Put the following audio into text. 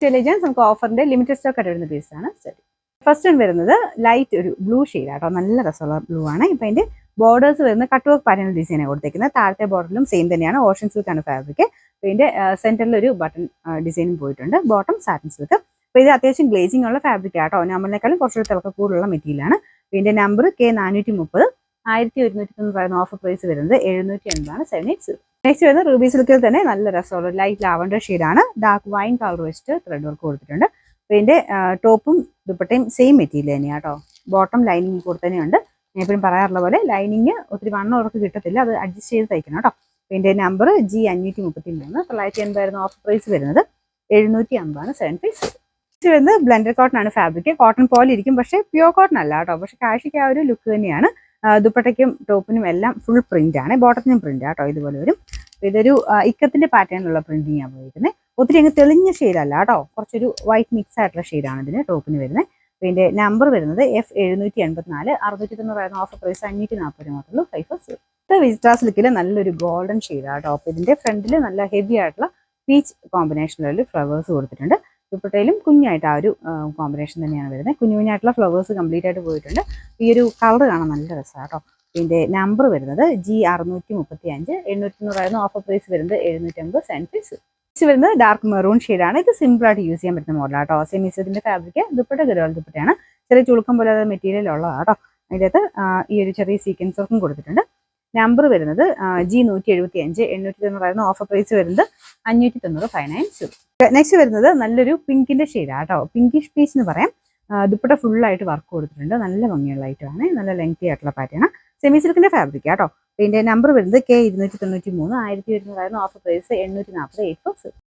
Intelligence നമുക്ക് ഓഫറിന്റെ limited stock ആയിട്ട് വരുന്ന പീസാണ്. ഫസ്റ്റ് വൺ വരുന്നത് ലൈറ്റ് ഒരു ബ്ലൂ ഷെയ്ഡ് ആട്ടോ, നല്ല രസമുള്ള ബ്ലൂ ആണ്. ഇപ്പൊ അതിന്റെ ബോർഡേഴ്സ് വരുന്ന കട്ട് വർക്ക് പാറ്റേൺ ഡിസൈൻ കൊടുത്തേക്കുന്നത്. താഴത്തെ ബോർഡറിലും സെയിം തന്നെയാണ്, ഓഷൻ സിൽക്ക് ആണ് ഫാബ്രിക്. ഇതിന്റെ സെന്ററിൽ ഒരു ബട്ടൺ ഡിസൈനും പോയിട്ടുണ്ട്. Bottom satin silk. അപ്പോൾ ഇത് അത്യാവശ്യം ഗ്ലേസിംഗ് ഉള്ള ഫാബ്രിക് ആട്ടോ, നമ്മളെക്കാളും കുറച്ചുകൂടി തിളക്ക കൂടുതലുള്ള മെറ്റീരിയലാണ്. ഇതിന്റെ നമ്പർ K430, 1190 ഓഫർ പ്രൈസ് വരുന്നത് 780 780. നെക്സ്റ്റ് വരുന്നത് റൂബി സിൽക്കിൽ തന്നെ നല്ല രസമുള്ള ലൈറ്റ് ലാവൻഡർ ഷെയ്ഡാണ്. ഡാർക്ക് വൈൻ കളർ വെച്ചിട്ട് ത്രെഡ് വർക്ക് കൊടുത്തിട്ടുണ്ട്. ഇതിന്റെ ടോപ്പും ദുപ്പട്ടയും സെയിം മെറ്റീരിയൽ തന്നെയാണ് കേട്ടോ. ബോട്ടം ലൈനിങ് കൂടെ തന്നെയുണ്ട്. ഞാൻ എപ്പോഴും പറയാറുള്ള പോലെ ലൈനിങ് ഒത്തിരി വണ്ണം ഉറപ്പ് കിട്ടത്തില്ല, അത് അഡ്ജസ്റ്റ് ചെയ്ത് തയ്ക്കണം കേട്ടോ. ഇതിന്റെ നമ്പർ G533, 980 ഓഫർ പ്രൈസ് വരുന്നത് 750 750. നെക്സ്റ്റ് വരുന്നത് ബ്ലെൻഡഡ് കോട്ടൺ ആണ് ഫാബ്രിക്. കോട്ടൺ പോലെ ഇരിക്കും, പക്ഷേ പ്യൂർ കോട്ടൺ അല്ല കേട്ടോ. പക്ഷെ കാഷിക്ക് ആ ഒരു ലുക്ക് തന്നെയാണ്. ദുപ്പട്ടയ്ക്കും ടോപ്പിനും എല്ലാം ഫുൾ പ്രിന്റ് ആണ്. ബോട്ടത്തിനും പ്രിന്റ് ആട്ടോ ഇതുപോലെ വരും. ഇതൊരു ഇക്കത്തിന്റെ പാറ്റേണിലുള്ള പ്രിന്റിങ് ആണ് പോയിരിക്കുന്നത്. ഒത്തിരി അങ്ങ് തെളിഞ്ഞ ഷെയ്ഡല്ല കേട്ടോ, കുറച്ചൊരു വൈറ്റ് മിക്സ് ആയിട്ടുള്ള ഷെയ്ഡാണ് ഇതിന് ടോപ്പിന് വരുന്നത്. ഇതിന്റെ നമ്പർ വരുന്നത് F784, 690 ഓഫർ പ്രൈസ് 540 മാത്രമേ 5. വിസ്റ്റാ സിൽക്കിൽ നല്ലൊരു ഗോൾഡൻ ഷെയ്ഡാണ് ടോപ്പ്. ഇതിന്റെ ഫ്രണ്ടിൽ നല്ല ഹെവി ആയിട്ടുള്ള പീച്ച് കോമ്പിനേഷനിലുള്ള ഫ്ലവേഴ്സ് കൊടുത്തിട്ടുണ്ട്. ദുപ്പട്ടയിലും കുഞ്ഞായിട്ട് ആ ഒരു കോമ്പിനേഷൻ തന്നെയാണ് വരുന്നത്. കുഞ്ഞു കുഞ്ഞായിട്ടുള്ള ഫ്ലവേഴ്സ് കംപ്ലീറ്റ് ആയിട്ട് പോയിട്ടുണ്ട്. ഈ ഒരു കളർ കാണാൻ നല്ല രസമാണ് കേട്ടോ. ഇതിന്റെ നമ്പർ വരുന്നത് G635, 890 ഓഫർ പ്രൈസ് വരുന്നത് 750 750. വരുന്നത് ഡാർക്ക് മെറൂൺ ഷെയ്ഡാണ്. ഇത് സിമ്പിൾ ആയിട്ട് യൂസ് ചെയ്യാൻ പറ്റുന്ന മോഡലാണ് കേട്ടോ. സെമി സിൽക്കിന്റെ ഫാബ്രിക്. ദുപ്പട്ട ഗരുവാൾ ദുപ്പട്ടയാണ്. ചെറിയ ചുളുക്കം പോലെ മെറ്റീരിയൽ ഉള്ളതാണ് കേട്ടോ. അതിൻ്റെ അകത്ത് ഈ ഒരു ചെറിയ സീക്വൻസ് വർക്കും കൊടുത്തിട്ടുണ്ട്. നമ്പർ വരുന്നത് G175, 890 ഓഫർ പ്രൈസ് വരുന്നത് 590 590. നെക്സ്റ്റ് വരുന്നത് നല്ലൊരു പിങ്കിന്റെ ഷെയ്ഡാണ് കേട്ടോ. പിങ്കിഷ് പീച്ച് എന്ന് പറയാം. ദുപ്പട്ട ഫുള്ളായിട്ട് വർക്ക് കൊടുത്തിട്ടുണ്ട്. നല്ല ഭംഗിയുള്ള ഐറ്റമാണ്. നല്ല ലെങ്തി ആയിട്ടുള്ള പാറ്റേൺ. സെമി സിൽക്കിന്റെ ഫാബ്രിക് കേട്ടോ. ഇതിന്റെ നമ്പർ വരുന്നത് K293, 1190 ഓഫർ പ്രൈസ് 840 8.